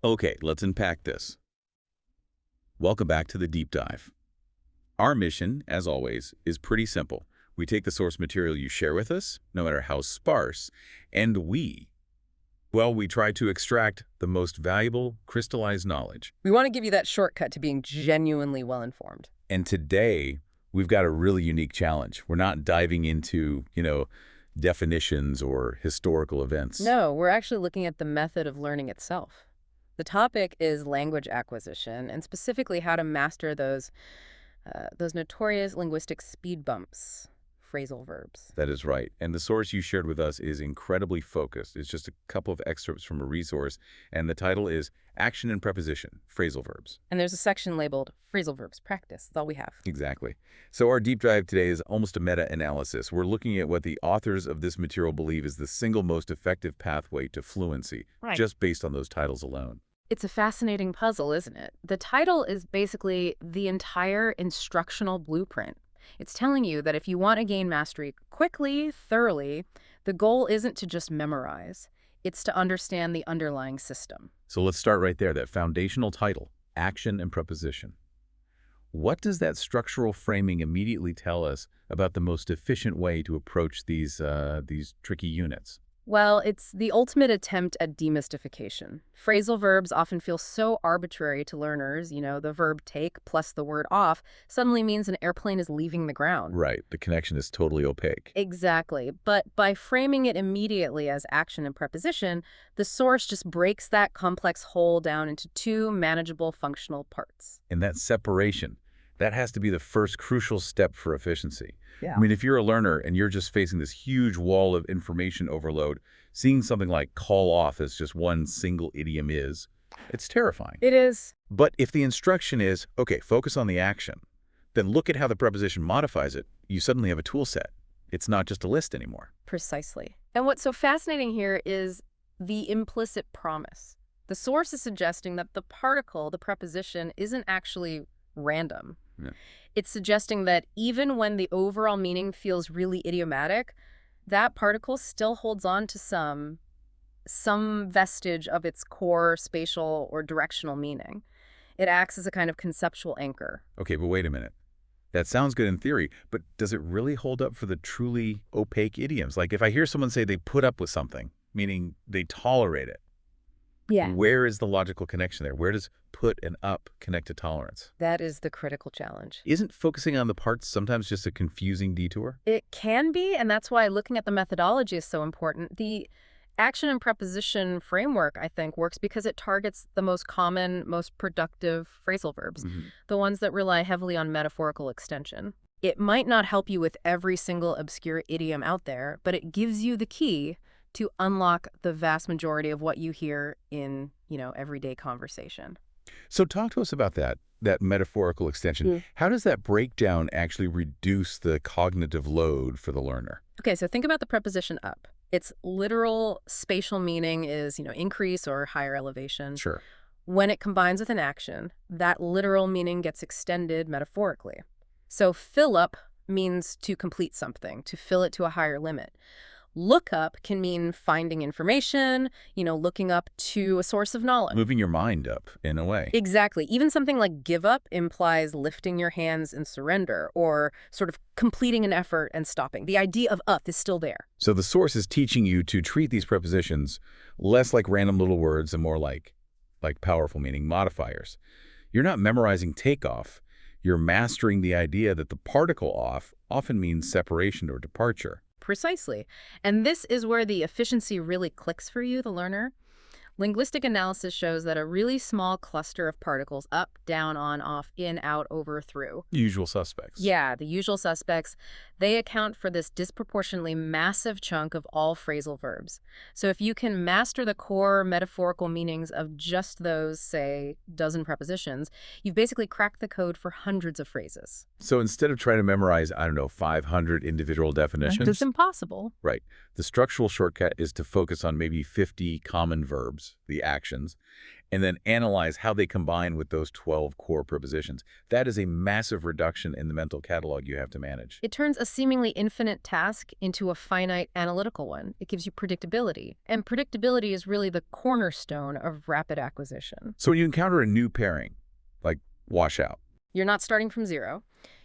Okay, let's unpack this. Welcome back to the deep dive. Our mission, as always, is pretty simple. We take the source material you share with us, no matter how sparse, and we try to extract the most valuable, crystallized knowledge. We want to give you that shortcut to being genuinely well-informed. And today, we've got a really unique challenge. We're not diving into, definitions or historical events. No, we're actually looking at the method of learning itself. The topic is language acquisition, and specifically how to master those notorious linguistic speed bumps, phrasal verbs. That is right. And the source you shared with us is incredibly focused. It's just a couple of excerpts from a resource, and the title is Action and Preposition, Phrasal Verbs. And there's a section labeled Phrasal Verbs Practice. That's all we have. Exactly. So our deep dive today is almost a meta-analysis. We're looking at what the authors of this material believe is the single most effective pathway to fluency, just based on those titles alone. It's a fascinating puzzle, isn't it? The title is basically the entire instructional blueprint. It's telling you that if you want to gain mastery quickly, thoroughly, the goal isn't to just memorize. It's to understand the underlying system. So let's start right there, that foundational title, Action and Preposition. What does that structural framing immediately tell us about the most efficient way to approach these tricky units? Well, it's the ultimate attempt at demystification. Phrasal verbs often feel so arbitrary to learners. The verb take plus the word off suddenly means an airplane is leaving the ground. Right. The connection is totally opaque. Exactly. But by framing it immediately as action and preposition, the source just breaks that complex whole down into two manageable functional parts. And that separation, that has to be the first crucial step for efficiency. Yeah. I mean, if you're a learner and you're just facing this huge wall of information overload, seeing something like call off as just one single idiom it's terrifying. It is. But if the instruction is, okay, focus on the action, then look at how the preposition modifies it. You suddenly have a tool set. It's not just a list anymore. Precisely. And what's so fascinating here is the implicit promise. The source is suggesting that the particle, the preposition, isn't actually random. Yeah. It's suggesting that even when the overall meaning feels really idiomatic, that particle still holds on to some vestige of its core spatial or directional meaning. It acts as a kind of conceptual anchor. Okay, but wait a minute. That sounds good in theory, but does it really hold up for the truly opaque idioms? Like if I hear someone say they put up with something, meaning they tolerate it, yeah. Where is the logical connection there? Where does put and up connect to tolerance? That is the critical challenge. Isn't focusing on the parts sometimes just a confusing detour? It can be, and that's why looking at the methodology is so important. The action and preposition framework, I think, works because it targets the most common, most productive phrasal verbs, the ones that rely heavily on metaphorical extension. It might not help you with every single obscure idiom out there, but it gives you the key to unlock the vast majority of what you hear in, everyday conversation. So talk to us about that metaphorical extension. How does that breakdown actually reduce the cognitive load for the learner? Okay, so think about the preposition up. Its literal spatial meaning is, increase or higher elevation. Sure. When it combines with an action, that literal meaning gets extended metaphorically. So fill up means to complete something, to fill it to a higher limit. Look up can mean finding information, looking up to a source of knowledge. Moving your mind up, in a way. Exactly. Even something like give up implies lifting your hands in surrender or sort of completing an effort and stopping. The idea of up is still there. So the source is teaching you to treat these prepositions less like random little words and more like powerful meaning modifiers. You're not memorizing takeoff. You're mastering the idea that the particle off often means separation or departure. Precisely. And this is where the efficiency really clicks for you, the learner. Linguistic analysis shows that a really small cluster of particles, up, down, on, off, in, out, over, through. Usual suspects. Yeah, the usual suspects. They account for this disproportionately massive chunk of all phrasal verbs. So if you can master the core metaphorical meanings of just those, say, dozen prepositions, you've basically cracked the code for hundreds of phrases. So instead of trying to memorize, 500 individual definitions. It's impossible. Right. The structural shortcut is to focus on maybe 50 common verbs, the actions, and then analyze how they combine with those 12 core prepositions. That is a massive reduction in the mental catalog you have to manage. It turns a seemingly infinite task into a finite analytical one. It gives you predictability. And predictability is really the cornerstone of rapid acquisition. So when you encounter a new pairing, like washout, You're not starting from zero.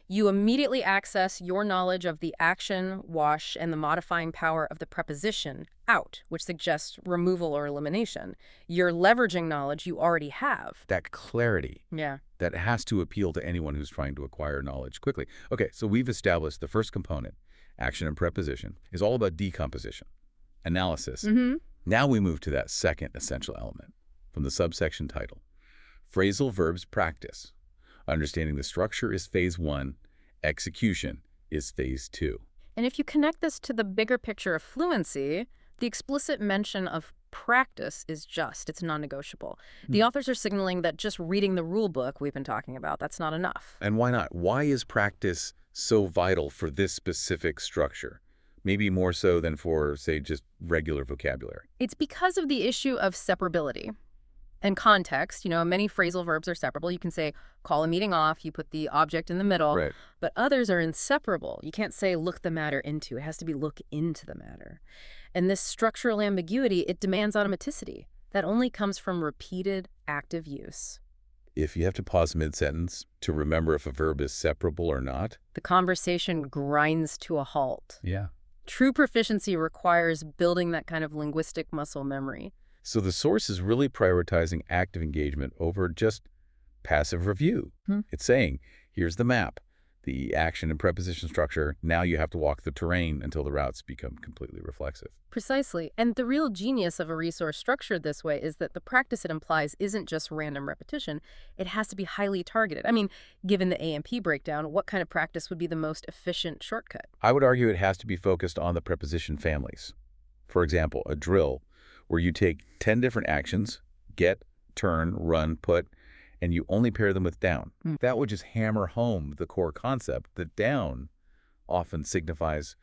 You immediately access your knowledge of the action, wash, and the modifying power of the preposition out, which suggests removal or elimination. You're leveraging knowledge you already have. that clarity Yeah. that has to appeal to anyone who's trying to acquire knowledge quickly. Okay, so we've established the first component, action and preposition, is all about decomposition, analysis. Now we move to that second essential element from the subsection title. Phrasal verbs practice. Understanding the structure is phase 1, execution is phase 2. And if you connect this to the bigger picture of fluency, the explicit mention of practice is it's non-negotiable. The authors are signaling that just reading the rule book we've been talking about, that's not enough. And why not? Why is practice so vital for this specific structure? Maybe more so than for, say, just regular vocabulary. It's because of the issue of separability and context. Many phrasal verbs are separable. You can say, call a meeting off, you put the object in the middle, Right. but others are inseparable. You can't say look the matter into. It has to be look into the matter. And this structural ambiguity, it demands automaticity. That only comes from repeated active use. If you have to pause mid-sentence to remember if a verb is separable or not. The conversation grinds to a halt. Yeah. True proficiency requires building that kind of linguistic muscle memory. So the source is really prioritizing active engagement over just passive review. It's saying, here's the map, the action and preposition structure. Now you have to walk the terrain until the routes become completely reflexive. Precisely. And the real genius of a resource structured this way is that the practice it implies isn't just random repetition. It has to be highly targeted. I mean, given the A&P breakdown, what kind of practice would be the most efficient shortcut? I would argue it has to be focused on the preposition families. For example, a drill where you take 10 different actions, get, turn, run, put, and you only pair them with down. That would just hammer home the core concept that down often signifies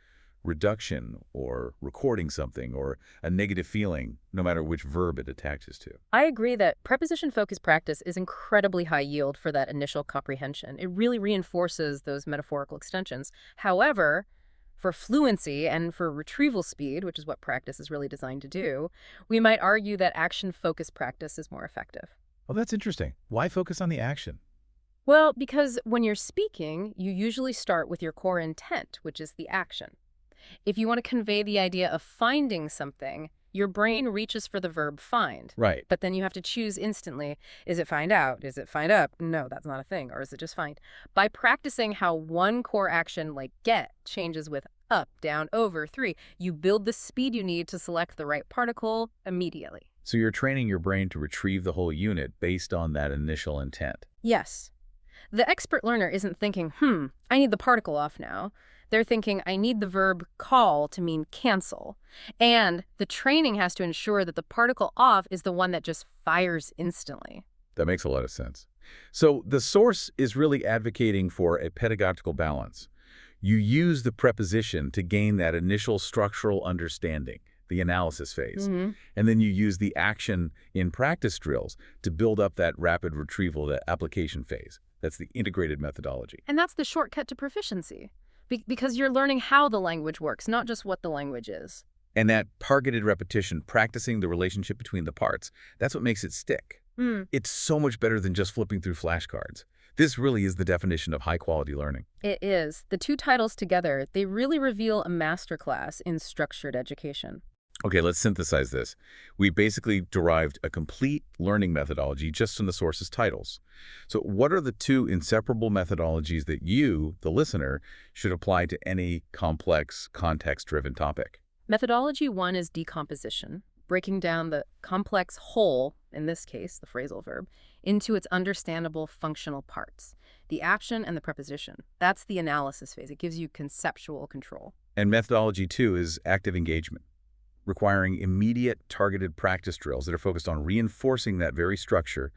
reduction or recording something or a negative feeling, no matter which verb it attaches to. I agree that preposition-focused practice is incredibly high yield for that initial comprehension. It really reinforces those metaphorical extensions. However, for fluency and for retrieval speed, which is what practice is really designed to do, we might argue that action-focused practice is more effective. Well, that's interesting. Why focus on the action? Well, because when you're speaking, you usually start with your core intent, which is the action. If you want to convey the idea of finding something, your brain reaches for the verb find. Right. But then you have to choose instantly. Is it find out? Is it find up? No, that's not a thing. Or is it just find? By practicing how one core action, like get, changes with up, down, over, 3, you build the speed you need to select the right particle immediately. So you're training your brain to retrieve the whole unit based on that initial intent. Yes. The expert learner isn't thinking, I need the particle off now. They're thinking, I need the verb call to mean cancel. And the training has to ensure that the particle off is the one that just fires instantly. That makes a lot of sense. So the source is really advocating for a pedagogical balance. You use the preposition to gain that initial structural understanding, the analysis phase. And then you use the action in practice drills to build up that rapid retrieval, that application phase. That's the integrated methodology. And that's the shortcut to proficiency. Because you're learning how the language works, not just what the language is. And that targeted repetition, practicing the relationship between the parts, that's what makes it stick. It's so much better than just flipping through flashcards. This really is the definition of high-quality learning. It is. The two titles together, they really reveal a masterclass in structured education. Okay, let's synthesize this. We basically derived a complete learning methodology just from the source's titles. So what are the two inseparable methodologies that you, the listener, should apply to any complex, context-driven topic? Methodology 1 is decomposition, breaking down the complex whole, in this case, the phrasal verb, into its understandable functional parts, the action and the preposition. That's the analysis phase. It gives you conceptual control. And methodology 2 is active engagement, requiring immediate targeted practice drills that are focused on reinforcing that very structure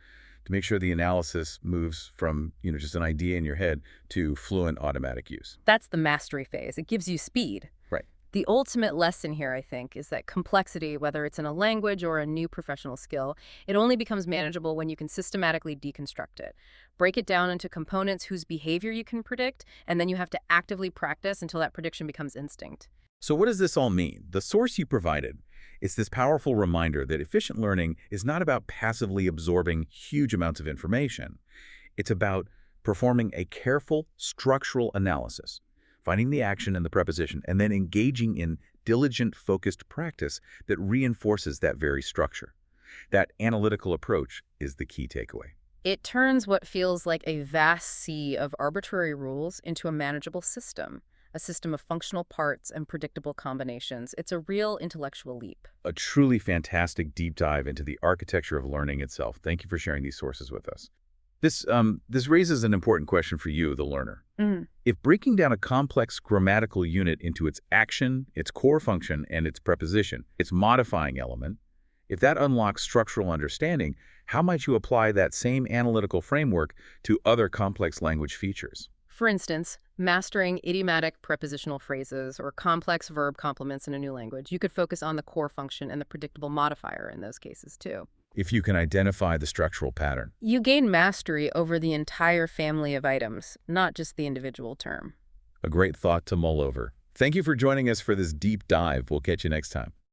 to make sure the analysis moves from, just an idea in your head to fluent automatic use. That's the mastery phase. It gives you speed. Right. The ultimate lesson here, I think, is that complexity, whether it's in a language or a new professional skill, it only becomes manageable when you can systematically deconstruct it. Break it down into components whose behavior you can predict, and then you have to actively practice until that prediction becomes instinct. So what does this all mean? The source you provided is this powerful reminder that efficient learning is not about passively absorbing huge amounts of information. It's about performing a careful structural analysis, finding the action and the preposition, and then engaging in diligent, focused practice that reinforces that very structure. That analytical approach is the key takeaway. It turns what feels like a vast sea of arbitrary rules into a manageable system, a system of functional parts and predictable combinations. It's a real intellectual leap. A truly fantastic deep dive into the architecture of learning itself. Thank you for sharing these sources with us. This raises an important question for you, the learner. If breaking down a complex grammatical unit into its action, its core function, and its preposition, its modifying element, if that unlocks structural understanding, how might you apply that same analytical framework to other complex language features? For instance, mastering idiomatic prepositional phrases or complex verb complements in a new language, you could focus on the core function and the predictable modifier in those cases, too. If you can identify the structural pattern. You gain mastery over the entire family of items, not just the individual term. A great thought to mull over. Thank you for joining us for this deep dive. We'll catch you next time.